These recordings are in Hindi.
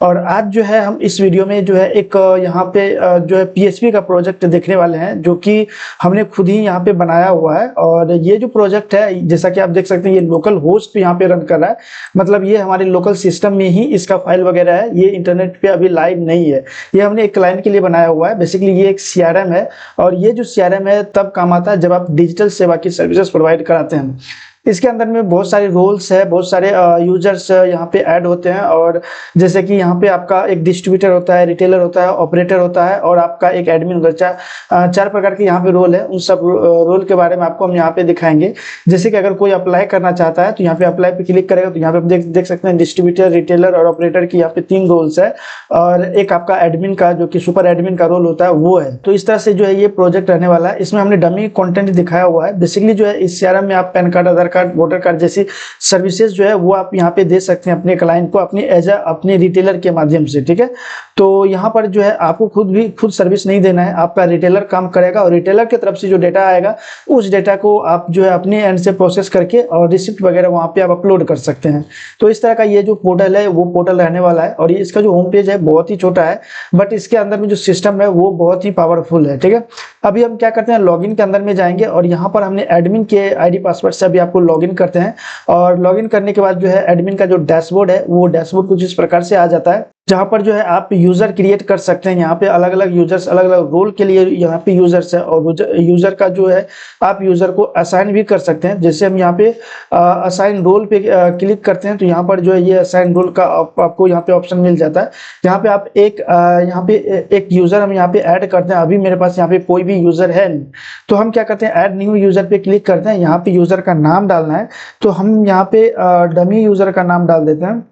और आज जो है हम इस वीडियो में जो है एक यहाँ पे जो है पीएचपी का प्रोजेक्ट देखने वाले हैं, जो कि हमने खुद ही यहाँ पे बनाया हुआ है। और ये जो प्रोजेक्ट है, जैसा कि आप देख सकते हैं, ये लोकल होस्ट पे यहाँ पे रन कर रहा है। मतलब ये हमारे लोकल सिस्टम में ही इसका फाइल वगैरह है, ये इंटरनेट पे अभी लाइव नहीं है। ये हमने एक क्लाइंट के लिए बनाया हुआ है। बेसिकली ये एक सीआरएम है, और ये जो सीआरएम है तब काम आता है जब आप डिजिटल सेवा की सर्विसेज प्रोवाइड कराते हैं। इसके अंदर में बहुत सारे रोल्स है, बहुत सारे यूजर्स यहाँ पे ऐड होते हैं। और जैसे कि यहाँ पे आपका एक डिस्ट्रीब्यूटर होता है, रिटेलर होता है, ऑपरेटर होता है, और आपका एक एडमिन होता है। चार प्रकार के यहाँ पे रोल है। उन सब रोल के बारे में आपको हम यहाँ पे दिखाएंगे। जैसे कि अगर कोई अप्लाई करना चाहता है तो यहाँ पे अप्लाई पे क्लिक करेगा तो यहाँ पे देख सकते हैं डिस्ट्रीब्यूटर, रिटेलर और ऑपरेटर की यहाँ पे 3 रोल्स है। और एक आपका एडमिन का, जो कि सुपर एडमिन का रोल होता है, वो है। तो इस तरह से जो है ये प्रोजेक्ट रहने वाला है। इसमें हमने डमी कंटेंट दिखाया हुआ है। बेसिकली जो है इस सीआरएम में आप पैन कार्ड, आधार कार्ड, वोटर कार्ड जैसी सर्विसेज जो है वो आप यहाँ पे दे सकते हैं अपने क्लाइंट को, अपने अपने रिटेलर के माध्यम से। ठीक है, तो यहाँ पर जो है आपको खुद सर्विस नहीं देना है, आपका रिटेलर काम करेगा। और रिटेलर की तरफ से जो डेटा आएगा उस डेटा को आप जो है अपने एंड से प्रोसेस करके और रिसिप्ट वगैरह वहाँ पे आप अपलोड कर सकते हैं। तो इस तरह का ये जो पोर्टल है वो पोर्टल रहने वाला है। और इसका जो होम पेज है बहुत ही छोटा है, बट इसके अंदर में जो सिस्टम है वो बहुत ही पावरफुल है। ठीक है, अभी हम क्या करते हैं, लॉगिन के अंदर में जाएंगे और यहाँ पर हमने एडमिन के आईडी पासवर्ड से अभी आपको लॉगिन करते हैं। और लॉगिन करने के बाद जो है एडमिन का जो डैशबोर्ड है वो डैशबोर्ड कुछ इस प्रकार से आ जाता है, जहां पर जो है आप यूजर क्रिएट कर सकते हैं। यहाँ पे अलग अलग यूजर्स, अलग अलग रोल के लिए यहाँ पे यूजर्स है। और यूजर का जो है आप यूजर को असाइन भी कर सकते हैं। जैसे हम यहाँ पे असाइन रोल पे क्लिक करते हैं तो यहाँ पर जो है ये असाइन रोल का आपको यहाँ पे ऑप्शन मिल जाता है। यहाँ पे आप यहाँ पे एक यूजर हम यहाँ पे ऐड करते हैं। अभी मेरे पास यहाँ पे कोई भी यूजर है नहीं, तो हम क्या करते हैं, ऐड न्यू यूजर पे क्लिक करते हैं। यहाँ पे यूजर का नाम डालना है, तो हम यहाँ पे डमी यूजर का नाम डाल देते हैं।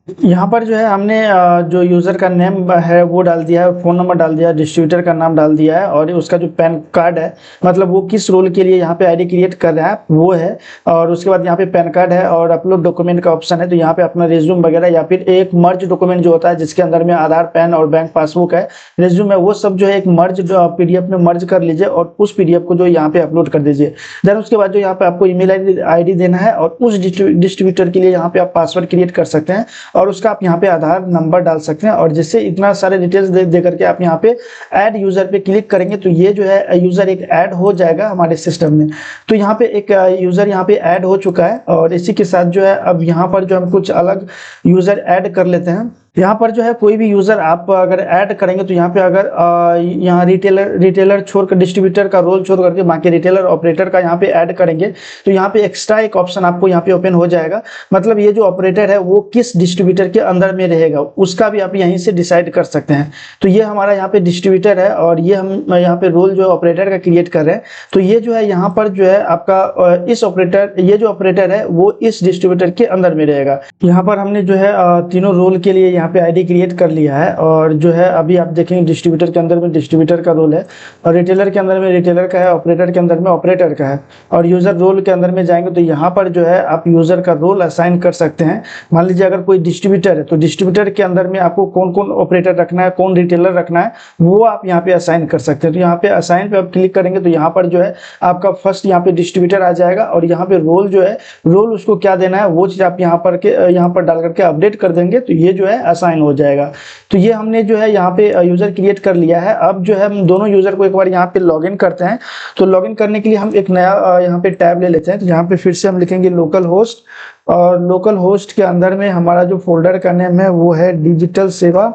यहाँ पर जो है हमने जो यूज़र का नेम है वो डाल दिया है, फ़ोन नंबर डाल दिया है, डिस्ट्रीब्यूटर का नाम डाल दिया है, और उसका जो पैन कार्ड है, मतलब वो किस रोल के लिए यहाँ पे आईडी क्रिएट कर रहा है वो है। और उसके बाद यहाँ पे पैन कार्ड है और अपलोड डॉक्यूमेंट का ऑप्शन है। तो यहाँ पे अपना रिज्यूम वगैरह या फिर एक मर्ज डॉक्यूमेंट जो होता है जिसके अंदर में आधार, पैन और बैंक पासबुक है, रिज्यूम है, वो सब जो है एक मर्ज पीडीएफ में मर्ज कर लीजिए और उस पीडीएफ को जो यहाँ पे अपलोड कर दीजिए। देन उसके बाद जो यहाँ पे आपको ईमेल आईडी देना है और उस डिस्ट्रीब्यूटर के लिए यहाँ पे आप पासवर्ड क्रिएट कर सकते हैं। और उसका आप यहाँ पे आधार नंबर डाल सकते हैं। और जिससे इतना सारे डिटेल्स दे करके आप यहाँ पे ऐड यूजर पे क्लिक करेंगे तो ये जो है यूजर एक ऐड हो जाएगा हमारे सिस्टम में। तो यहाँ पे एक यूजर यहाँ पे ऐड हो चुका है। और इसी के साथ जो है अब यहाँ पर जो हम कुछ अलग यूजर ऐड कर लेते हैं। यहाँ पर जो है कोई भी यूजर आप अगर ऐड करेंगे तो यहाँ पे अगर यहाँ रिटेलर छोड़कर, डिस्ट्रीब्यूटर का रोल छोड़ करके बाकी रिटेलर, ऑपरेटर का यहाँ पे ऐड करेंगे तो यहाँ पे एक्स्ट्रा एक ऑप्शन आपको यहाँ पे ओपन हो जाएगा। मतलब ये जो ऑपरेटर है वो किस डिस्ट्रीब्यूटर के अंदर में रहेगा उसका भी आप यहीं से डिसाइड कर सकते हैं। तो ये हमारा यहाँ पे डिस्ट्रीब्यूटर है और ये हम यहाँ पे रोल जो ऑपरेटर का क्रिएट कर रहे हैं। तो ये जो है यहाँ पर जो है आपका इस ऑपरेटर, ये जो ऑपरेटर है वो इस डिस्ट्रीब्यूटर के अंदर में रहेगा। यहाँ पर हमने जो है तीनों रोल के लिए यहाँ पे आईडी क्रिएट कर लिया है। और जो है अभी आप देखेंगे डिस्ट्रीब्यूटर के अंदर में डिस्ट्रीब्यूटर का रोल है, और रिटेलर के अंदर में रिटेलर का है, ऑपरेटर के अंदर में ऑपरेटर का है। और यूजर रोल के अंदर में जाएंगे तो यहाँ पर जो है आप यूजर का रोल असाइन कर सकते हैं। मान लीजिए अगर कोई डिस्ट्रीब्यूटर है तो डिस्ट्रीब्यूटर के अंदर में आपको कौन कौन ऑपरेटर रखना है, कौन रिटेलर रखना है, वो आप यहाँ पे असाइन कर सकते हैं। तो यहाँ पे असाइन पे आप क्लिक करेंगे तो यहाँ पर जो है आपका फर्स्ट यहाँ पे डिस्ट्रीब्यूटर आ जाएगा। और यहाँ पे रोल जो है, रोल उसको क्या देना है वो चीज आप यहाँ पर डाल करके अपडेट कर देंगे तो ये जो है असाइन हो जाएगा। तो ये हमने जो है यहाँ पे यूजर क्रिएट कर लिया है। अब जो है हम दोनों यूजर को एक बार यहाँ पे लॉगिन करते हैं। तो लॉगिन करने के लिए हम एक नया यहाँ पे टैब ले लेते हैं। तो यहाँ पे फिर से हम लिखेंगे लोकल होस्ट, और लोकल होस्ट के अंदर में हमारा जो फोल्डर का नेम है वो है डिजिटल सेवा।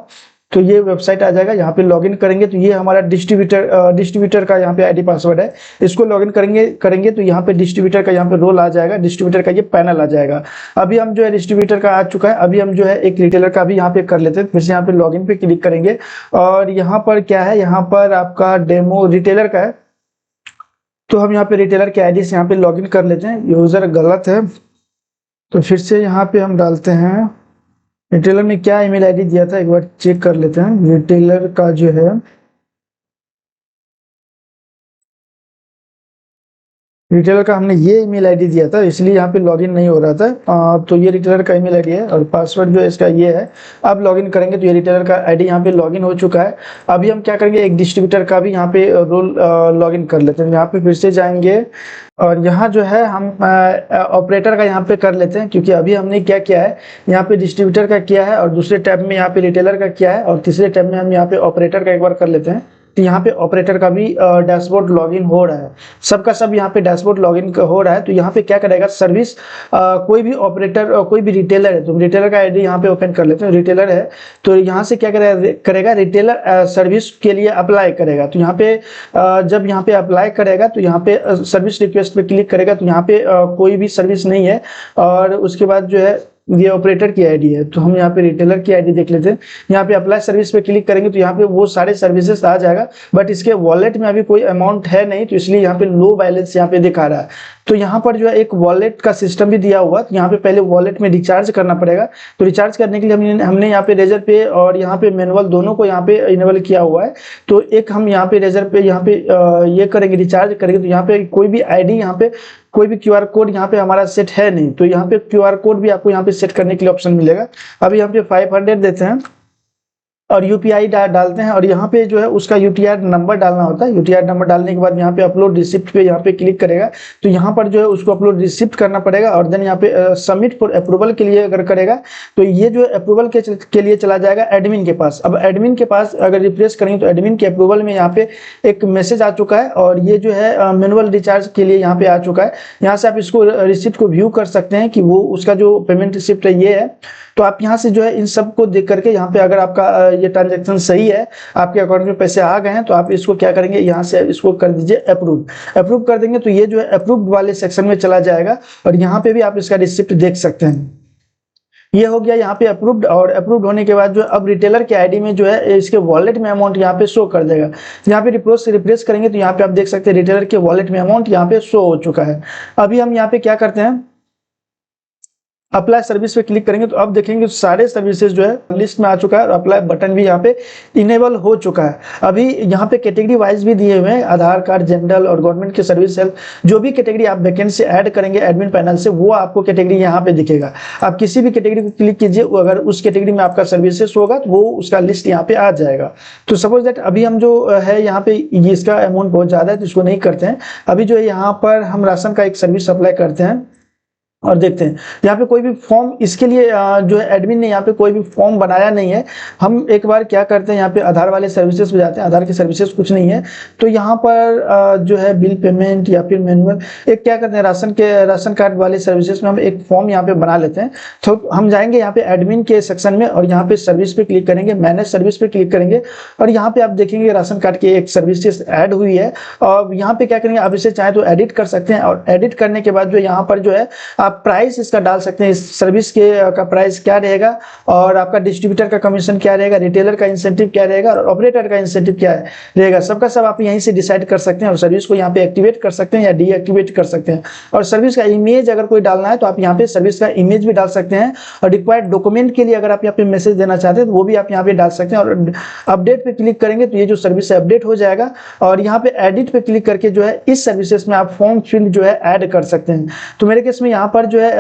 तो ये वेबसाइट आ जाएगा, यहाँ पे लॉगिन करेंगे तो ये हमारा डिस्ट्रीब्यूटर का यहाँ पे आईडी पासवर्ड है। इसको लॉगिन करेंगे तो यहाँ पे डिस्ट्रीब्यूटर का यहाँ पे रोल आ जाएगा, डिस्ट्रीब्यूटर का ये पैनल आ जाएगा। अभी हम जो है डिस्ट्रीब्यूटर का आ चुका है। अभी हम जो है एक रिटेलर का भी यहाँ पे कर लेते हैं। फिर से यहाँ पे लॉगिन पे क्लिक करेंगे और यहाँ पर क्या है, यहाँ पर आपका डेमो रिटेलर का है। तो हम यहाँ पे रिटेलर के आईडी से यहाँ पे लॉगिन कर लेते हैं। यूजर गलत है तो फिर से यहाँ पे हम डालते हैं, रिटेलर ने क्या ईमेल आईडी दिया था एक बार चेक कर लेते हैं। रिटेलर का जो है रिटेलर का हमने ये ईमेल आईडी दिया था, इसलिए यहाँ पे लॉगिन नहीं हो रहा था। तो ये रिटेलर का ईमेल आईडी है और पासवर्ड जो है इसका ये है। अब लॉगिन करेंगे तो ये रिटेलर का आईडी यहाँ पे लॉगिन हो चुका है। अभी हम क्या करेंगे, एक डिस्ट्रीब्यूटर का भी यहाँ पे रोल लॉगिन कर लेते हैं। यहाँ पे फिर से जाएंगे और यहाँ जो है हम ऑपरेटर का यहाँ पे कर लेते हैं, क्योंकि अभी हमने क्या किया है, यहाँ पे डिस्ट्रीब्यूटर का किया है और दूसरे टैब में यहाँ पे रिटेलर का किया है और तीसरे टैब में हम यहाँ पे ऑपरेटर का एक बार कर लेते हैं। तो यहाँ पे ऑपरेटर का भी डैशबोर्ड लॉगिन हो रहा है, सबका सब यहाँ पे डैशबोर्ड लॉगिन हो रहा है। तो यहाँ पे क्या करेगा, सर्विस कोई भी ऑपरेटर कोई भी रिटेलर है तो रिटेलर का आईडी यहाँ पे ओपन कर लेते हैं। रिटेलर है तो यहाँ से क्या करेगा रिटेलर सर्विस के लिए अप्लाई करेगा। तो यहाँ पे जब यहाँ पे अप्लाई करेगा तो यहाँ पे सर्विस रिक्वेस्ट पे क्लिक करेगा तो यहाँ पे कोई भी सर्विस नहीं है। और उसके बाद जो है ये ऑपरेटर की आईडी है, तो हम यहाँ पे रिटेलर की आईडी देख लेते हैं। यहाँ पे अप्लाई सर्विस पे क्लिक करेंगे तो यहाँ पे वो सारे सर्विसेज आ जाएगा, बट इसके वॉलेट में अभी कोई अमाउंट है नहीं, तो इसलिए यहाँ पे लो बैलेंस यहाँ पे दिखा रहा है। तो यहाँ पर जो है एक वॉलेट का सिस्टम भी दिया हुआ है, तो यहाँ पे पहले वॉलेट में रिचार्ज करना पड़ेगा। तो रिचार्ज करने के लिए हमने यहाँ पे रेजर पे और यहाँ पे मैनुअल दोनों को यहाँ पे इनेबल किया हुआ है। तो एक हम यहाँ पे रेजर पे यहाँ पे ये करेंगे, रिचार्ज करेंगे तो यहाँ पे कोई भी आईडी यहाँ पे कोई भी क्यूआर कोड यहाँ पे हमारा सेट है नहीं, तो यहाँ पे क्यूआर कोड भी आपको यहाँ पे सेट करने के लिए ऑप्शन मिलेगा। अभी यहाँ पे 500 देते हैं और यूपीआई डालते हैं और यहाँ पे जो है उसका यूटीआर नंबर डालना होता है। यूटीआर नंबर डालने के बाद यहाँ पे अपलोड रिसिप्ट पे यहाँ पे क्लिक करेगा तो यहाँ पर जो है उसको अपलोड रिसिप्ट करना पड़ेगा और देन यहाँ पे सबमिट फॉर अप्रूवल के लिए अगर करेगा तो ये जो अप्रूवल के लिए चला जाएगा एडमिन के पास। अब एडमिन के पास अगर रिफ्रेश करेंगे तो एडमिन के अप्रूवल में यहाँ पे एक मैसेज आ चुका है और ये जो है मैनुअल रिचार्ज के लिए यहाँ पे आ चुका है। यहाँ से आप इसको रिसिप्ट को व्यू कर सकते हैं कि वो उसका जो पेमेंट रिसिप्ट है ये है। तो आप यहाँ से जो है इन सब को देख करके यहाँ पे अगर आपका ये ट्रांजैक्शन सही है, आपके अकाउंट में पैसे आ गए हैं, तो आप इसको क्या करेंगे, यहाँ से इसको कर दीजिए अप्रूव। अप्रूव कर देंगे तो ये जो है अप्रूव वाले सेक्शन में चला जाएगा और यहाँ पे भी आप इसका रिसिप्ट देख सकते हैं। ये हो गया यहाँ पे अप्रूव्ड, और अप्रूव्ड होने के बाद जो अब रिटेलर के आईडी में जो है इसके वॉलेट में अमाउंट यहाँ पे शो कर देगा। यहाँ पे रिफ्रेश करेंगे तो यहाँ पे आप देख सकते हैं रिटेलर के वॉलेट में अमाउंट यहाँ पे शो हो चुका है। अभी हम यहाँ पे क्या करते हैं, अप्लाई सर्विस पे क्लिक करेंगे तो अब देखेंगे सारे सर्विसेज जो है लिस्ट में आ चुका है और अप्लाई बटन भी यहाँ पे इनेबल हो चुका है। अभी यहाँ पे कैटेगरी वाइज भी दिए हुए हैं, आधार कार्ड, जनरल और गवर्नमेंट के सर्विस हेल्थ, जो भी कैटेगरी आप बैकेंड से ऐड करेंगे एडमिन पैनल से वो आपको कैटेगरी यहाँ पे दिखेगा। आप किसी भी कैटेगरी को क्लिक कीजिए, अगर उस कैटेगरी में आपका सर्विसेज होगा तो वो उसका लिस्ट यहाँ पे आ जाएगा। तो सपोज दैट अभी हम जो है यहाँ पे इसका अमाउंट बहुत ज्यादा है तो इसको नहीं करते हैं। अभी जो है यहाँ पर हम राशन का एक सर्विस अप्लाई करते हैं और देखते हैं यहाँ पे कोई भी फॉर्म इसके लिए जो है एडमिन ने यहाँ पे कोई भी फॉर्म बनाया नहीं है। हम एक बार क्या करते हैं, यहाँ पे आधार वाले सर्विसेज पे जाते हैं, आधार की सर्विसेज कुछ नहीं है तो यहाँ पर जो है बिल पेमेंट या फिर मैनुअल एक क्या करते हैं, राशन कार्ड वाले सर्विसेज में हम एक फॉर्म यहाँ पे बना लेते हैं। तो हम जाएंगे यहाँ पे एडमिन के सेक्शन में और यहाँ पे सर्विस पे क्लिक करेंगे, मैनेज सर्विस पे क्लिक करेंगे और यहाँ पे आप देखेंगे राशन कार्ड की एक सर्विसेज ऐड हुई है। और यहाँ पे क्या करेंगे, आप इसे चाहे तो एडिट कर सकते हैं और एडिट करने के बाद जो यहाँ पर जो है प्राइस इसका डाल सकते हैं, इस सर्विस के का प्राइस क्या रहेगा और आपका डिस्ट्रीब्यूटर का कमीशन क्या रहेगा, रिटेलर का इंसेंटिव क्या रहेगा और ऑपरेटर का इंसेंटिव क्या रहेगा, सबका सब आप यहीं से डिसाइड कर सकते हैं और सर्विस को यहाँ पे एक्टिवेट कर सकते हैं या डीएक्टिवेट कर सकते हैं। और सर्विस का इमेज अगर कोई डालना है तो आप यहाँ पे सर्विस का इमेज भी डाल सकते हैं और रिक्वायर्ड डॉक्यूमेंट के लिए अगर आप यहाँ पे मैसेज देना चाहते हैं तो वो भी आप यहाँ पे डाल सकते हैं। और अपडेट पे क्लिक करेंगे तो ये जो सर्विस है अपडेट हो जाएगा और यहाँ पे एडिट पे क्लिक करके जो है इस सर्विसेज में आप फॉर्म फील्ड जो है ऐड कर सकते हैं। तो मेरे केस में यहाँ पर जो है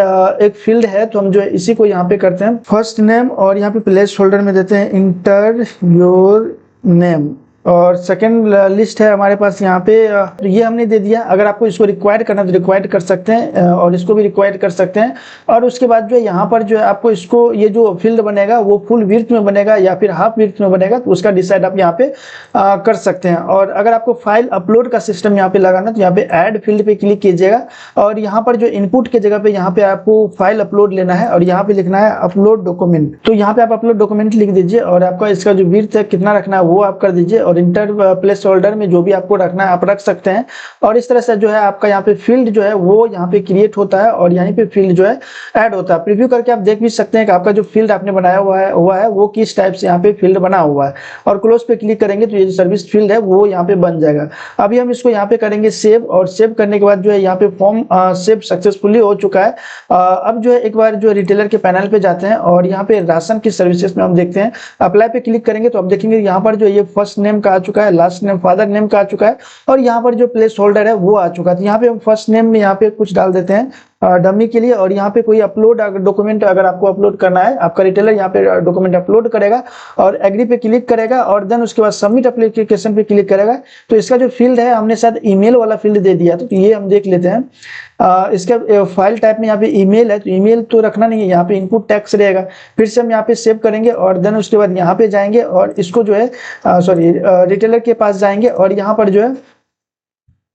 एक फील्ड है तो हम जो है इसी को यहाँ पे करते हैं फर्स्ट नेम और यहाँ पे प्लेस होल्डर में देते हैं इंटर योर नेम और सेकंड लिस्ट है हमारे पास यहाँ पे तो ये हमने दे दिया। अगर आपको इसको रिक्वायर्ड करना है तो रिक्वायर्ड कर सकते हैं और इसको भी रिक्वायर्ड कर सकते हैं। और उसके बाद जो है यहाँ पर जो है आपको इसको ये जो फील्ड बनेगा वो फुल विड्थ में बनेगा या फिर हाफ विड्थ में बनेगा तो उसका डिसाइड आप यहाँ पे कर सकते हैं। और अगर आपको फाइल अपलोड का सिस्टम यहाँ पे लगाना तो यहाँ पे ऐड फील्ड पे क्लिक कीजिएगा और यहाँ पर जो इनपुट के जगह पे यहाँ पे आपको फाइल अपलोड लेना है और यहाँ पे लिखना है अपलोड डॉक्यूमेंट। तो यहाँ पे आप अपलोड डॉक्यूमेंट लिख दीजिए और आपका इसका जो विड्थ है कितना रखना है वो आप कर दीजिए और इंटर प्लेस होल्डर में जो भी आपको रखना है आप रख सकते हैं। और इस तरह से जो है आपका यहाँ पे फील्ड जो है वो यहाँ पे क्रिएट होता है और यहीं पे फील्ड जो है ऐड होता है। प्रीव्यू करके आप देख भी सकते हैं कि आपका जो फील्ड आपने बनाया हुआ है वो किस टाइप से यहाँ पे फील्ड बना हुआ है। और क्लोज पे क्लिक करेंगे तो ये जो सर्विस फील्ड है वो यहाँ पे बन जाएगा। अभी हम इसको यहाँ पे करेंगे सेव और सेव करने के बाद जो है यहाँ पे फॉर्म सेव सक्सेसफुली हो चुका है। अब जो है एक बार जो रिटेलर के पैनल पे जाते हैं और यहाँ पे राशन की सर्विसेज में हम देखते हैं, अप्लाई पे क्लिक करेंगे तो अब देखेंगे यहाँ पर जो ये फर्स्ट नेम का आ चुका है, लास्ट नेम फादर नेम का आ चुका है, और यहाँ पर जो प्लेस होल्डर है वो आ चुका है। तो यहाँ पे हम फर्स्ट नेम में यहाँ पे कुछ डाल देते हैं डमी के लिए, और यहाँ पे कोई अपलोड डॉक्यूमेंट अगर आपको अपलोड करना है, आपका रिटेलर यहाँ पे डॉक्यूमेंट अपलोड करेगा और एग्री पे क्लिक करेगा, और देन उसके बाद सबमिट एप्लीकेशन पे क्लिक करेगा। तो इसका जो फील्ड है हमने शायद ईमेल वाला फील्ड दे दिया, तो ये हम देख लेते हैं। इसका फाइल टाइप में यहाँ पे ईमेल है, तो ईमेल तो रखना नहीं है, यहाँ पे इनपुट टैक्स रहेगा। फिर से हम यहाँ पे सेव करेंगे और देन उसके बाद यहाँ पे जाएंगे और इसको जो है रिटेलर के पास जाएंगे और यहाँ पर जो है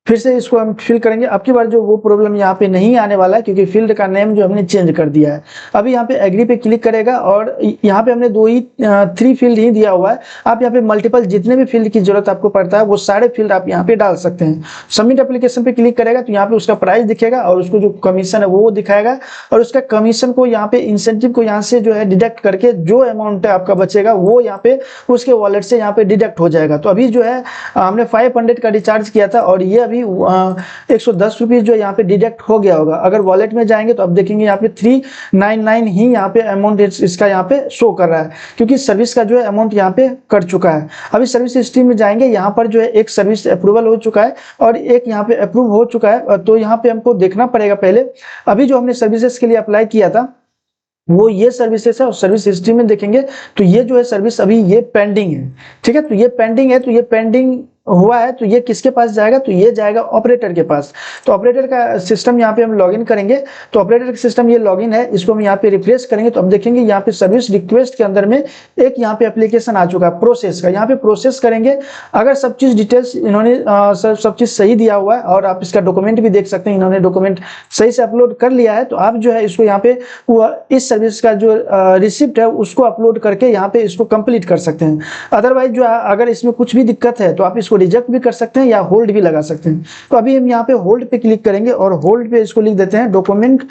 फिर से इसको हम फिल करेंगे। अब की बार जो वो प्रॉब्लम यहाँ पे नहीं आने वाला है, क्योंकि फील्ड का नेम जो हमने चेंज कर दिया है। अभी यहाँ पे एग्री पे क्लिक करेगा और यहाँ पे हमने 3 फील्ड ही दिया हुआ है। आप यहाँ पे मल्टीपल जितने भी फील्ड की जरूरत आपको पड़ता है वो सारे फील्ड आप यहाँ पे डाल सकते हैं। सबमिट एप्लीकेशन पे क्लिक करेगा तो यहाँ पे उसका प्राइस दिखेगा और उसको जो कमीशन है वो दिखाएगा, और उसका कमीशन को यहाँ पे इंसेंटिव को यहाँ से जो है डिडक्ट करके जो अमाउंट आपका बचेगा वो यहाँ पे उसके वॉलेट से यहाँ पे डिडक्ट हो जाएगा। तो अभी जो है हमने 500 का रिचार्ज किया था और ये अभी 110 रुपीज जो यहाँ पे डिडक्ट हो गया होगा। अगर वॉलेट में जाएंगे तो अब देखेंगे यहाँ पे 399 ही यहाँ पे अमाउंट इसका यहाँ पे शो कर रहा है, क्योंकि सर्विस का जो है अमाउंट यहाँ पे कर चुका है। अभी सर्विस हिस्ट्री में जाएंगे, यहाँ पर जो है एक सर्विस अप्रूवल हो चुका है और एक यहाँ पे अप्रूव हो चुका है। तो यहाँ पे हमको देखना पड़ेगा पहले अभी जो हमने सर्विसेज के लिए अप्लाई किया था वो ये सर्विसेज है, और सर्विस हिस्ट्री में देखेंगे तो ये जो है सर्विस अभी ये पेंडिंग है। ठीक है, तो ये पेंडिंग है, तो ये पेंडिंग हुआ है तो ये किसके पास जाएगा, तो ये जाएगा ऑपरेटर के पास। तो ऑपरेटर का सिस्टम यहाँ पे हम लॉगिन करेंगे, तो ऑपरेटर का सिस्टम ये लॉगिन है, इसको हम यहाँ पे रिफ्रेश करेंगे तो अब देखेंगे यहाँ पे सर्विस रिक्वेस्ट के अंदर में एक यहाँ पे एप्लीकेशन आ चुका है प्रोसेस का। यहाँ पे प्रोसेस करेंगे, अगर सब चीज डिटेल्स इन्होंने सब चीज सही दिया हुआ है और आप इसका डॉक्यूमेंट भी देख सकते हैं, इन्होंने डॉक्यूमेंट सही से अपलोड कर लिया है, तो आप जो है इसको यहाँ पे इस सर्विस का जो रिसिप्ट है उसको अपलोड करके यहाँ पे इसको कंप्लीट कर सकते हैं। अदरवाइज जो अगर इसमें कुछ भी दिक्कत है तो आप इसको रिजेक्ट भी कर सकते हैं या होल्ड भी लगा सकते हैं। तो अभी हम यहाँ पे होल्ड पे क्लिक करेंगे और होल्ड पे इसको लिख देते हैं डॉक्यूमेंट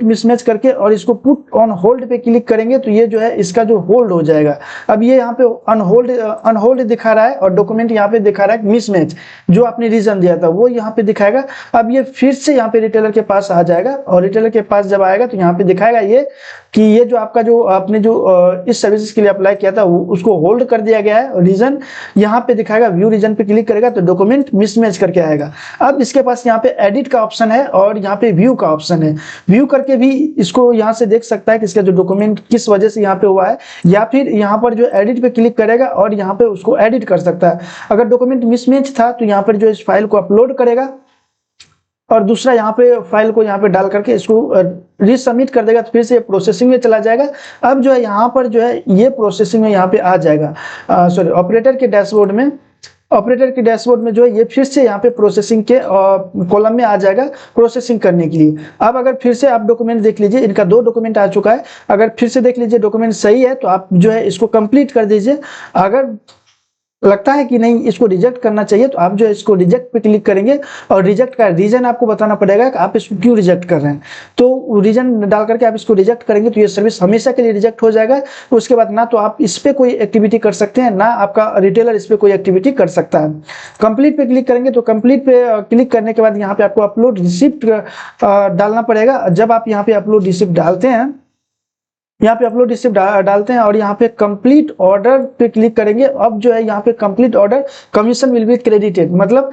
मिसमैच करके, और इसको पुट ऑन होल्ड पे क्लिक करेंगे तो ये जो है इसका जो होल्ड हो जाएगा। अब ये यहाँ पे अनहोल्ड दिखा रहा है और डॉक्यूमेंट यहाँ पे दिखा रहा है मिसमैच, जो आपने रीजन दिया था वो यहाँ पे दिखाएगा। अब ये फिर से यहाँ पे रिटेलर के पास आ जाएगा, और रिटेलर के पास जब आएगा तो यहाँ पे दिखाएगा ये कि ये जो आपका जो आपने जो इस सर्विसेज के लिए अप्लाई किया था उसको होल्ड कर दिया गया है। रीजन यहाँ पे दिखाएगा, व्यू रीजन पे क्लिक करेगा तो डॉक्यूमेंट मिसमैच करके आएगा। अब इसके पास यहाँ पे एडिट का ऑप्शन है और यहाँ पे व्यू का ऑप्शन है। व्यू करके भी इसको यहाँ से देख सकता है कि इसका जो डॉक्यूमेंट किस वजह से यहाँ पे हुआ है, या फिर यहाँ पर जो एडिट पे क्लिक करेगा और यहाँ पे उसको एडिट कर सकता है। अगर डॉक्यूमेंट मिसमैच था तो यहाँ पर जो इस फाइल को अपलोड करेगा और दूसरा यहाँ पे फाइल को यहाँ पे डाल करके इसको रीसबमिट कर देगा, तो फिर से ये प्रोसेसिंग में चला जाएगा। अब जो है यहाँ पर जो है ये प्रोसेसिंग में यहाँ पे आ जाएगा, सॉरी ऑपरेटर के डैशबोर्ड में जो है ये फिर से यहाँ पे प्रोसेसिंग के कॉलम में आ जाएगा प्रोसेसिंग करने के लिए। अब अगर फिर से आप डॉक्यूमेंट देख लीजिए, इनका 2 डॉक्यूमेंट आ चुका है। अगर फिर से देख लीजिए डॉक्यूमेंट सही है तो आप जो है इसको कंप्लीट कर दीजिए। अगर लगता है कि नहीं इसको रिजेक्ट करना चाहिए तो आप जो है इसको रिजेक्ट पे क्लिक करेंगे, और रिजेक्ट का रीजन आपको बताना पड़ेगा कि आप इसको क्यों रिजेक्ट कर रहे हैं। तो रीजन डाल करके आप इसको रिजेक्ट करेंगे तो ये सर्विस हमेशा के लिए रिजेक्ट हो जाएगा। उसके बाद ना तो आप इस पे कोई एक्टिविटी कर सकते हैं, ना आपका रिटेलर इस पे कोई एक्टिविटी कर सकता है। कंप्लीट पे क्लिक करेंगे तो कंप्लीट पे क्लिक करने के बाद यहाँ पे आपको अपलोड रिसिप्ट डालना पड़ेगा। जब आप यहाँ पे अपलोड रिसिप्ट डालते हैं, यहाँ पे अपलोड रिसिप्ट डालते हैं और यहाँ पे कंप्लीट ऑर्डर पे क्लिक करेंगे। अब जो है यहाँ पे complete order commission will be credited, मतलब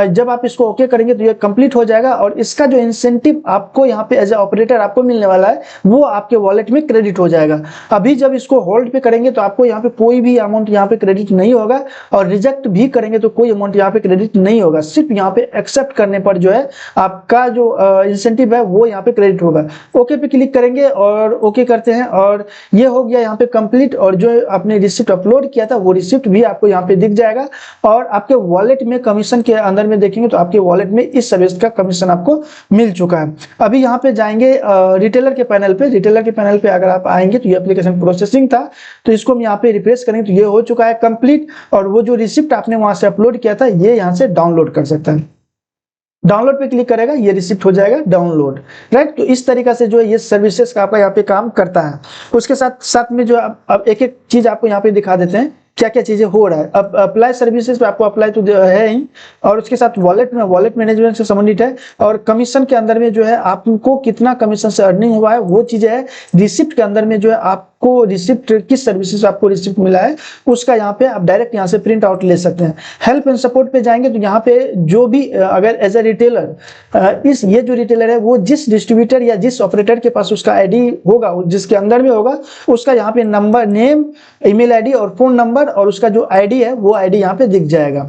जब आप इसको ओके करेंगे तो ये कंप्लीट हो जाएगा और इसका जो इंसेंटिव आपको यहाँ पे एज ए ऑपरेटर आपको मिलने वाला है वो आपके वॉलेट में क्रेडिट हो जाएगा। अभी जब इसको होल्ड पे करेंगे तो आपको यहाँ पे कोई भी अमाउंट यहाँ पे क्रेडिट नहीं होगा, और रिजेक्ट भी करेंगे तो कोई अमाउंट यहाँ पे क्रेडिट नहीं होगा। सिर्फ यहाँ पे एक्सेप्ट करने पर जो है आपका जो इंसेंटिव है वो यहाँ पे क्रेडिट होगा। ओके पे क्लिक करेंगे और ओके करते हैं, और ये हो गया यहाँ पे कंप्लीट। और जो आपने रिसिप्ट अपलोड किया था वो रिसिप्ट भी आपको यहाँ पे दिख जाएगा, और आपके वॉलेट में कमीशन के अंदर में देखेंगे तो आपके वॉलेट में इस सर्विस का कमीशन आपको मिल चुका है। अभी यहाँ पे जाएंगे रिटेलर के पैनल पे। रिटेलर के पैनल पे अगर आप आएंगे तो ये एप्लीकेशन प्रोसेसिंग था, तो इसको हम यहाँ पे रिफ्रेश करेंगे तो ये हो चुका है कंप्लीट, और वो जो रिसिप्ट आपने वहां से अपलोड किया था ये यहाँ से डाउनलोड कर सकता है। डाउनलोड पे क्लिक करेगा, ये रिसिप्ट हो जाएगा डाउनलोड, राइट। तो इस तरीका से जो है ये सर्विसेज का आपका यहाँ पे काम करता है। उसके साथ साथ में जो अब एक एक चीज आपको यहाँ पे दिखा देते हैं क्या क्या चीजें हो रहा है। अब अप्लाई सर्विसेज पे आपको अप्लाई तो है ही, और उसके साथ वॉलेट मैनेजमेंट से संबंधित है, और कमीशन के अंदर में जो है आपको कितना कमीशन से अर्निंग हुआ है वो चीजें है। रिसिप्ट के अंदर में जो है आपको आपको रिसिप्ट किस सर्विसेज आपको रिसिप्ट मिला है उसका यहाँ पे आप डायरेक्ट यहाँ से प्रिंट आउट ले सकते हैं। हेल्प एंड सपोर्ट पे जाएंगे तो यहाँ पे जो भी अगर एज ए रिटेलर ये जो रिटेलर है वो जिस डिस्ट्रीब्यूटर या जिस ऑपरेटर के पास उसका आईडी होगा, जिसके अंदर में होगा, उसका यहाँ पे नंबर, नेम, ईमेल आईडी और फोन नंबर और उसका जो आईडी है वो आईडी यहाँ पे दिख जाएगा।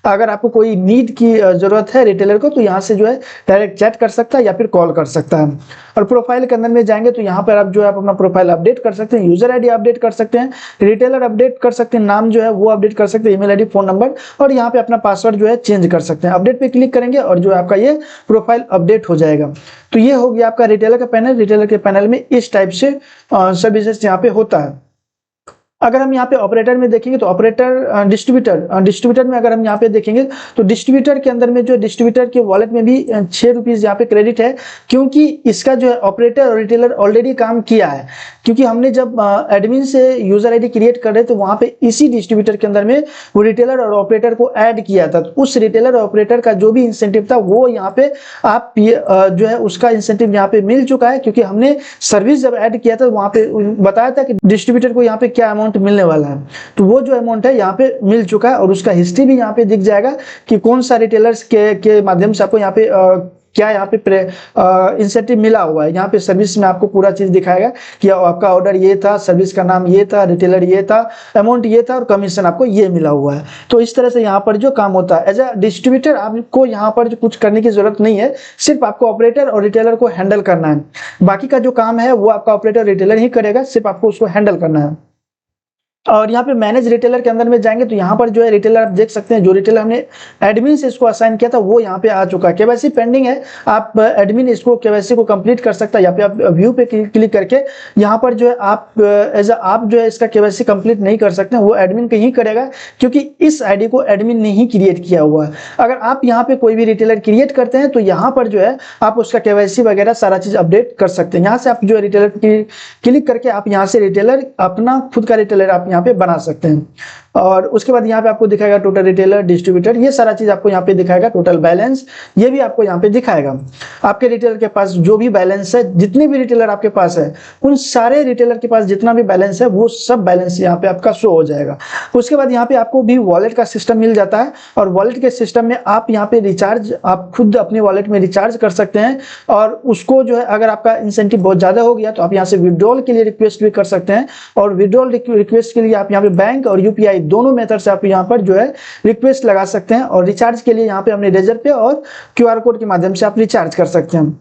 अगर आपको कोई नीड की जरूरत है रिटेलर को तो यहाँ से जो है डायरेक्ट चैट कर सकता है या फिर कॉल कर सकता है। और प्रोफाइल के अंदर में जाएंगे तो यहाँ पर आप जो है अपना प्रोफाइल अपडेट कर सकते हैं, यूजर आईडी अपडेट कर सकते हैं, रिटेलर अपडेट कर सकते हैं, नाम जो है वो अपडेट कर सकते हैं, ईमेल आईडी, फोन नंबर, और यहाँ पे अपना पासवर्ड जो है चेंज कर सकते हैं। अपडेट पे क्लिक करेंगे और जो है आपका ये प्रोफाइल अपडेट हो जाएगा। तो ये हो गया आपका रिटेलर का पैनल। रिटेलर के पैनल में इस टाइप से सर्विसेज यहाँ पे होता है। अगर हम यहाँ पे ऑपरेटर में देखेंगे तो ऑपरेटर डिस्ट्रीब्यूटर में अगर हम यहाँ पे देखेंगे तो डिस्ट्रीब्यूटर के अंदर में जो डिस्ट्रीब्यूटर के वॉलेट में भी 6 रुपीज यहाँ पे क्रेडिट है, क्योंकि इसका जो है ऑपरेटर और रिटेलर ऑलरेडी काम किया है। क्योंकि हमने जब एडमिन से यूजर आईडी क्रिएट कर रहे तो वहां पे इसी डिस्ट्रीब्यूटर के अंदर में वो रिटेलर और ऑपरेटर को ऐड किया था। तो उस रिटेलर और ऑपरेटर का जो भी इंसेंटिव था वो यहाँ पे आप जो है उसका इंसेंटिव यहाँ पे मिल चुका है, क्योंकि हमने सर्विस जब ऐड किया था वहां पे बताया था कि डिस्ट्रीब्यूटर को यहाँ पे क्या अमाउंट मिलने वाला है। तो वो जो अमाउंट है यहाँ पे मिल चुका है और उसका हिस्ट्री भी यहाँ पे दिख जाएगा कि कौन सा रिटेलर्स के माध्यम से आपको यहाँ पे क्या यहाँ पे इंसेंटिव मिला हुआ है। यहाँ पे सर्विस में आपको पूरा चीज दिखाएगा कि आपका ऑर्डर ये था, सर्विस का नाम ये था, रिटेलर ये था, अमाउंट ये था और कमीशन आपको ये मिला हुआ है। तो इस तरह से यहाँ पर जो काम होता है एज अ डिस्ट्रीब्यूटर, आपको यहाँ पर जो कुछ करने की जरूरत नहीं है, सिर्फ आपको ऑपरेटर और रिटेलर को हैंडल करना है। बाकी का जो काम है वो आपका ऑपरेटर रिटेलर ही करेगा, सिर्फ आपको उसको हैंडल करना है। और यहाँ पे मैनेज रिटेलर के अंदर में जाएंगे तो यहाँ पर जो है रिटेलर आप देख सकते हैं, जो रिटेलर हमने एडमिन से इसको असाइन किया था वो यहाँ पे आ चुका है। केवाईसी पेंडिंग है, आप एडमिन इसको केवाईसी को कंप्लीट कर सकता है। यहाँ पे आप व्यू पे क्लिक करके यहाँ पर जो है आप जो है इसका केवाईसी कंप्लीट नहीं कर सकते, वो एडमिन पे ही करेगा, क्योंकि इस आईडी को एडमिन ने ही क्रिएट किया हुआ है। अगर आप यहाँ पे कोई भी रिटेलर क्रिएट करते हैं तो यहाँ पर जो है आप उसका केवाईसी वगैरह सारा चीज अपडेट कर सकते हैं। यहाँ से आप जो है रिटेलर क्लिक करके आप यहाँ से रिटेलर अपना खुद का रिटेलर आप यहाँ पे बना सकते हैं। और उसके बाद यहाँ पे आपको दिखाएगा टोटल रिटेलर, डिस्ट्रीब्यूटर, ये सारा चीज आपको यहाँ पे दिखाएगा। टोटल बैलेंस ये भी आपको यहाँ पे दिखाएगा। आपके रिटेलर के पास जो भी बैलेंस है, जितने भी रिटेलर आपके पास है, उन सारे रिटेलर के पास जितना भी बैलेंस है वो सब बैलेंस यहाँ पे आपका शो हो जाएगा। उसके बाद यहाँ पे आपको भी वॉलेट का सिस्टम मिल जाता है और वॉलेट के सिस्टम में आप यहाँ पे रिचार्ज, आप खुद अपने वॉलेट में रिचार्ज कर सकते हैं। और उसको जो है अगर आपका इंसेंटिव बहुत ज्यादा हो गया तो आप यहाँ से विड्रॉल के लिए रिक्वेस्ट भी कर सकते हैं। और विड्रॉल रिक्वेस्ट के लिए आप यहाँ पे बैंक और यूपीआई दोनों मेथड से आप यहाँ पर जो है रिक्वेस्ट लगा सकते हैं। और रिचार्ज के लिए यहाँ पे अपने रेजर पे और क्यूआर कोड के माध्यम से आप रिचार्ज कर सकते हैं।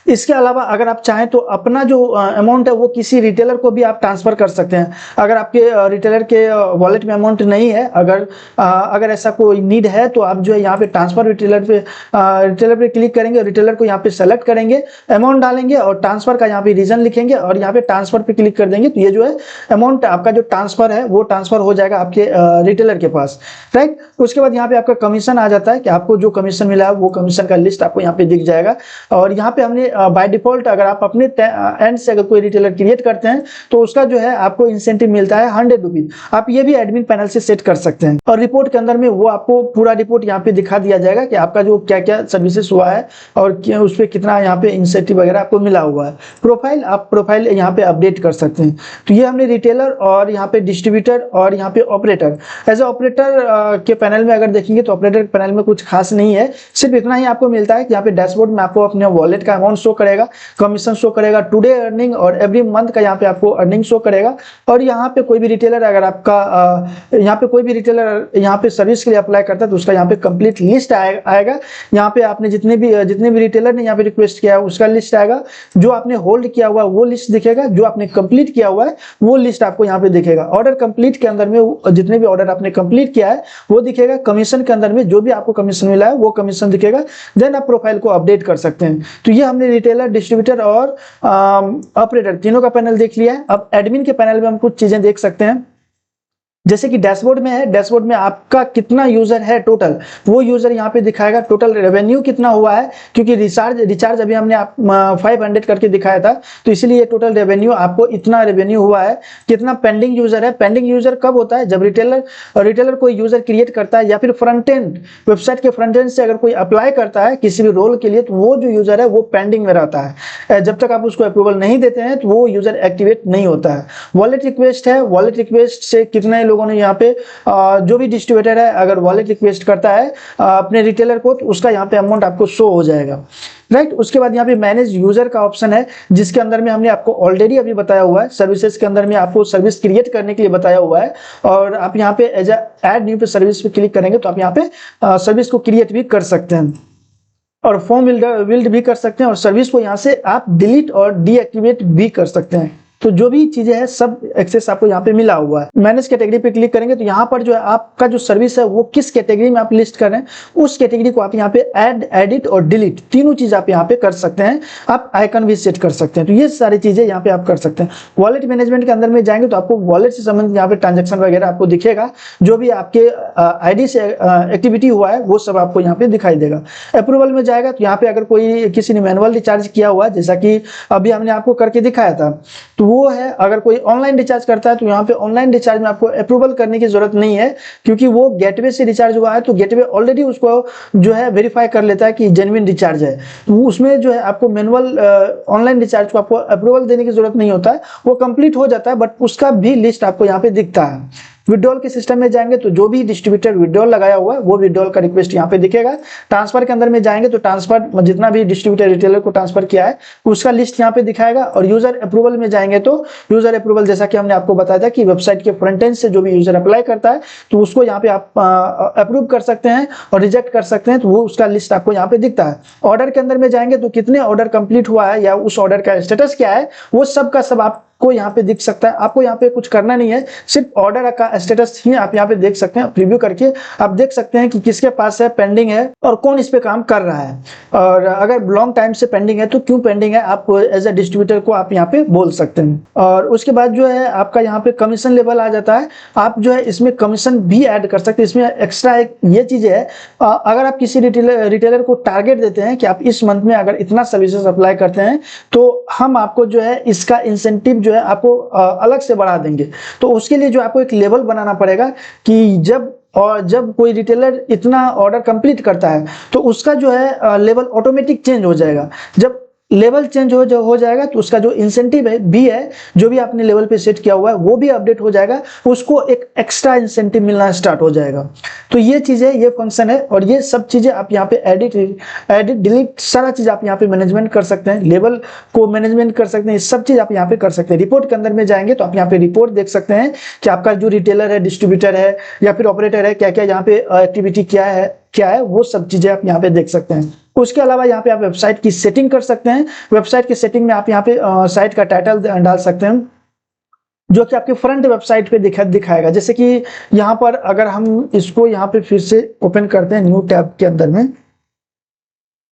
इसके अलावा अगर आप चाहें तो अपना जो अमाउंट है वो किसी रिटेलर को भी आप ट्रांसफर कर सकते हैं। अगर आपके रिटेलर के वॉलेट में अमाउंट नहीं है, अगर ऐसा कोई नीड है तो आप जो है यहाँ पे ट्रांसफर रिटेलर पे क्लिक करेंगे, रिटेलर को यहाँ पे सेलेक्ट करेंगे, अमाउंट डालेंगे और ट्रांसफर का यहाँ पे रीजन लिखेंगे और यहाँ पे ट्रांसफर पे क्लिक कर देंगे तो ये जो है अमाउंट आपका जो ट्रांसफर है वो ट्रांसफर हो जाएगा आपके रिटेलर के पास, राइट। उसके बाद यहाँ पे आपका कमीशन आ जाता है कि आपको जो कमीशन मिला है वो कमीशन का लिस्ट आपको यहाँ पे दिख जाएगा। और यहाँ पे हमने बाय डिफॉल्ट अगर आप अपने एंड से अगर कोई रिटेलर क्रिएट करते हैं तो उसका जो है आपको इंसेंटिव मिलता है 100 रुपीज। आप ये भी एडमिन पैनल से सेट कर सकते हैं। और रिपोर्ट के अंदर में वो आपको पूरा रिपोर्ट यहाँ पे दिखा दिया जाएगा कि आपका जो क्या क्या सर्विसेज हुआ है और उस पर कितना यहाँ पे इंसेंटिव वगैरह आपको मिला हुआ है। प्रोफाइल, आप प्रोफाइल यहाँ पे अपडेट कर सकते हैं। तो ये हमने रिटेलर और यहाँ पे डिस्ट्रीब्यूटर और यहाँ पे ऑपरेटर, एज ए ऑपरेटर के पैनल में अगर देखेंगे तो ऑपरेटर के पैनल में कुछ खास नहीं है, सिर्फ इतना ही आपको मिलता है कि यहाँ पे डैशबोर्ड में आपको अपने वॉलेट का अमाउंट शो करेगा, कमीशन शो करेगा, टुडे अर्निंग और एवरी मंथ का यहाँ पे आपको अर्निंग शो करेगा। और यहाँ पे कोई भी रिटेलर अगर आपका यहाँ पे कोई भी रिटेलर यहाँ पे सर्विस के लिए अप्लाई करता है तो उसका यहाँ पे कंप्लीट लिस्ट आएगा। यहाँ पे आपने जितने भी रिटेलर ने यहाँ पे रिक्वेस्ट किया है उसका लिस्ट आएगा, जो आपने होल्ड किया हुआ वो लिस्ट दिखेगा, जो आपने कंप्लीट किया हुआ है वो लिस्ट आपको यहाँ पे दिखेगा। ऑर्डर कंप्लीट के अंदर में जितने भी ऑर्डर आपने कंप्लीट किया है वो दिखेगा। कमीशन के अंदर में जो भी आपको कमीशन मिला है वो कमीशन दिखेगा। देन आप प्रोफाइल को अपडेट कर सकते हैं। तो ये हमने रिटेलर, डिस्ट्रीब्यूटर और ऑपरेटर तीनों का पैनल देख लिया है। अब एडमिन के पैनल में हम कुछ चीजें देख सकते हैं। जैसे कि डैशबोर्ड में है, डैशबोर्ड में आपका कितना यूजर है टोटल, वो यूजर यहाँ पे दिखाएगा। टोटल रेवेन्यू कितना हुआ है, क्योंकि रिचार्ज अभी हमने 500 करके दिखाया था, तो इसलिए टोटल रेवेन्यू आपको इतना रेवेन्यू हुआ है। कितना पेंडिंग यूजर है, पेंडिंग यूजर कब होता है, जब रिटेलर कोई यूजर क्रिएट करता है या फिर फ्रंट एंड, वेबसाइट के फ्रंट एंड से अगर कोई अप्लाई करता है किसी भी रोल के लिए, तो वो जो यूजर है वो पेंडिंग में रहता है। जब तक आप उसको अप्रूवल नहीं देते हैं तो वो यूजर एक्टिवेट नहीं होता है। वॉलेट रिक्वेस्ट है, वॉलेट रिक्वेस्ट से कितने लोगों ने यहाँ पे जो भी डिस्ट्रीब्यूटर है अगर वॉलेट रिक्वेस्ट करता है अपने रिटेलर को, तो उसका यहाँ पे अमाउंट आपको शो हो जाएगा, राइट। उसके बाद यहाँ पे मैनेज यूजर का ऑप्शन है, जिसके अंदर में हमने आपको ऑलरेडी अभी बताया हुआ है, सर्विसेज के अंदर में आपको सर्विस क्रिएट करने के लिए बताया हुआ है। और आप यहाँ पे एज ऐड न्यू पे सर्विस पे क्लिक करेंगे तो आप यहाँ पे सर्विस को क्रिएट भी कर सकते हैं और फॉर्म बिल्ड भी कर सकते हैं, और सर्विस को यहाँ से आप डिलीट और डीएक्टिवेट भी कर सकते हैं। तो जो भी चीजें हैं सब एक्सेस आपको यहाँ पे मिला हुआ है। मैनेज कैटेगरी पे क्लिक करेंगे तो यहाँ पर जो है आपका जो सर्विस है वो किस कैटेगरी में आप लिस्ट कर रहे हैं, उस कैटेगरी को आप यहाँ पे ऐड, एडिट और डिलीट तीनों चीज आप यहाँ पे कर सकते हैं। आप आइकन भी सेट कर सकते हैं, तो ये सारी चीजें यहाँ पे आप कर सकते हैं। वॉलेट मैनेजमेंट के अंदर में जाएंगे तो आपको वॉलेट से संबंधित यहाँ पे ट्रांजेक्शन वगैरह आपको दिखेगा, जो भी आपके आईडी से एक्टिविटी हुआ है वो सब आपको यहाँ पे दिखाई देगा। अप्रूवल में जाएगा तो यहाँ पे अगर कोई किसी ने मैनुअल रिचार्ज किया हुआ है, जैसा कि अभी हमने आपको करके दिखाया था, तो वो है। अगर कोई ऑनलाइन रिचार्ज करता है तो यहाँ पे ऑनलाइन रिचार्ज में आपको अप्रूवल करने की जरूरत नहीं है, क्योंकि वो गेटवे से रिचार्ज हुआ है, तो गेटवे ऑलरेडी उसको जो है वेरीफाई कर लेता है कि जेन्युइन रिचार्ज है। तो उसमें जो है आपको मैनुअल ऑनलाइन रिचार्ज को आपको अप्रूवल देने की जरूरत नहीं होता है, वो कंप्लीट हो जाता है, बट उसका भी लिस्ट आपको यहाँ पे दिखता है। विड्रॉल के सिस्टम में जाएंगे तो जो भी डिस्ट्रीब्यूटर विड्रॉल लगाया हुआ है वो विड्रॉल का रिक्वेस्ट यहाँ पे दिखेगा। ट्रांसफर के अंदर में जाएंगे तो ट्रांसफर जितना भी डिस्ट्रीब्यूटर रिटेलर को ट्रांसफर किया है उसका लिस्ट यहाँ पे दिखाएगा। और यूजर अप्रूवल में जाएंगे तो यूजर अप्रूवल, जैसा कि हमने आपको बताया था कि वेबसाइट के फ्रंट एंड से जो भी यूजर अप्लाई करता है तो उसको यहाँ पे आप अप्रूव कर सकते हैं और रिजेक्ट कर सकते हैं, तो वो उसका लिस्ट आपको यहाँ पे दिखता है। ऑर्डर के अंदर में जाएंगे तो कितने ऑर्डर कंप्लीट हुआ है या उस ऑर्डर का स्टेटस क्या है, वो सब का सब आप को यहाँ पे दिख सकता है। आपको यहाँ पे कुछ करना नहीं है, सिर्फ ऑर्डर का स्टेटस ही आप यहाँ पे देख सकते हैं। प्रीव्यू करके आप देख सकते हैं कि किसके पास है, पेंडिंग है और कौन इस पे काम कर रहा है, और अगर लॉन्ग टाइम से पेंडिंग है तो क्यों पेंडिंग है, आप एज ए डिस्ट्रीब्यूटर को आप यहाँ पे बोल सकते हैं। और उसके बाद जो है आपका यहाँ पे कमीशन लेवल आ जाता है। आप जो है इसमें कमीशन भी ऐड कर सकते हैं। इसमें एक्स्ट्रा एक ये चीज है, अगर आप किसी रिटेलर को टारगेट देते हैं कि आप इस मंथ में अगर इतना सर्विसेज अप्लाई करते हैं तो हम आपको जो है इसका इंसेंटिव जो है आपको अलग से बढ़ा देंगे। तो उसके लिए जो आपको एक लेवल बनाना पड़ेगा कि जब कोई रिटेलर इतना ऑर्डर कंप्लीट करता है तो उसका जो है लेवल ऑटोमेटिक चेंज हो जाएगा। जब लेवल चेंज हो जाएगा तो उसका जो इंसेंटिव है भी है, जो भी आपने लेवल पे सेट किया हुआ है वो भी अपडेट हो जाएगा, उसको एक एक्स्ट्रा इंसेंटिव मिलना स्टार्ट हो जाएगा। तो ये चीजें, ये फंक्शन है और ये सब चीजें आप यहाँ पे एडिट डिलीट सारा चीज आप यहाँ पे मैनेजमेंट कर सकते हैं, लेवल को मैनेजमेंट कर सकते हैं, सब चीज आप यहाँ पे कर सकते हैं। रिपोर्ट के अंदर में जाएंगे तो आप यहाँ पे रिपोर्ट देख सकते हैं कि आपका जो रिटेलर है, डिस्ट्रीब्यूटर है या फिर ऑपरेटर है, क्या क्या यहाँ पे एक्टिविटी क्या है वो सब चीजें आप यहाँ पे देख सकते हैं। उसके अलावा यहाँ पे आप वेबसाइट की सेटिंग कर सकते हैं। वेबसाइट की सेटिंग में आप यहाँ पे साइट का टाइटल डाल सकते हैं जो कि आपके फ्रंट वेबसाइट पे दिखाएगा। जैसे कि यहाँ पर अगर हम इसको यहाँ पे फिर से ओपन करते हैं न्यू टैब के अंदर में,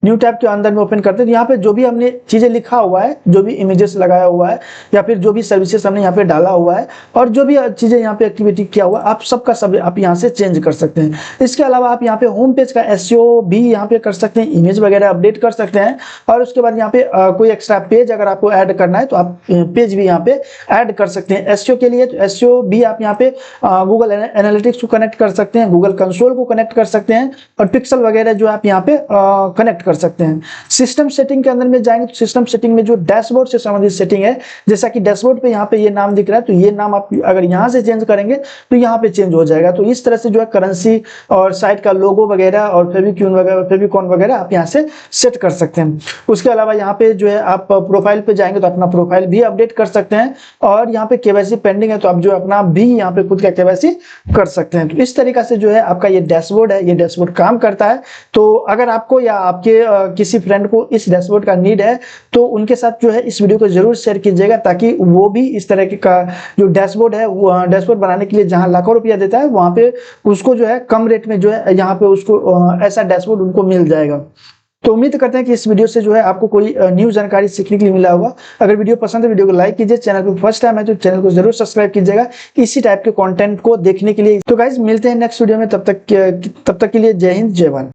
न्यू टैब के अंदर में ओपन करते हैं तो यहाँ पे जो भी हमने चीजें लिखा हुआ है, जो भी इमेजेस लगाया हुआ है या फिर जो भी सर्विसेज हमने यहाँ पे डाला हुआ है और जो भी चीजें यहाँ पे एक्टिविटी किया हुआ है, आप सबका सब आप यहाँ से चेंज कर सकते हैं। इसके अलावा आप यहाँ पे होम पेज का एसईओ भी यहाँ पे कर सकते हैं, इमेज वगैरह अपडेट कर सकते हैं। और उसके बाद यहाँ पे कोई एक्स्ट्रा पेज अगर आपको ऐड करना है तो आप पेज भी यहाँ पे ऐड कर सकते हैं। एसईओ के लिए तो एसईओ भी आप यहाँ पे गूगल एनालिटिक्स को कनेक्ट कर सकते हैं, गूगल कंसोल को कनेक्ट कर सकते हैं और पिक्सल वगैरह जो आप यहाँ पे कनेक्ट कर सकते हैं। सिस्टम सेटिंग के अंदर में जाएंगे तो सिस्टम सेटिंग में जो डैशबोर्ड से संबंधित सेटिंग है, जैसा कि डैशबोर्ड पे यहाँ पे ये नाम दिख रहा है तो ये नाम आप अगर यहाँ से चेंज करेंगे तो यहाँ पे चेंज हो जाएगा। तो इस तरह से जो है करेंसी और साइट का लोगो वगैरह और फेविकॉन वगैरह आप यहाँ से सेट कर सकते हैं। उसके अलावा यहाँ पे जो है आप प्रोफाइल पे जाएंगे तो अपना प्रोफाइल भी अपडेट कर सकते हैं और यहाँ पे केवाईसी पेंडिंग है तो आप जो अपना भी यहाँ पे खुद का केवाईसी कर सकते हैं। तो इस तरीका से जो है आपका ये डैशबोर्ड है, ये डैशबोर्ड काम करता है। तो अगर आपको या आपके किसी फ्रेंड को इस डैशबोर्ड का नीड है तो उनके साथ जो है इस वीडियो को जरूर शेयर कीजिएगा, ताकि वो भी इस तरह का जो डैशबोर्ड है, वो डैशबोर्ड बनाने के लिए जहां लाखों रुपया देता है वहां पे उसको जो है कम रेट में जो है यहाँ पे उसको ऐसा डैशबोर्ड उनको मिल जाएगा। तो उम्मीद करते हैं कि इस वीडियो से जो है आपको कोई न्यू जानकारी सीखने के लिए मिला होगा। अगर वीडियो पसंद है वीडियो को लाइक कीजिए, चैनल को फर्स्ट टाइम है तो चैनल को जरूर सब्सक्राइब कीजिएगा इसी टाइप के कंटेंट को देखने के लिए। तो गाइज मिलते हैं नेक्स्ट वीडियो में, तब तक के लिए जय हिंद जय भारत।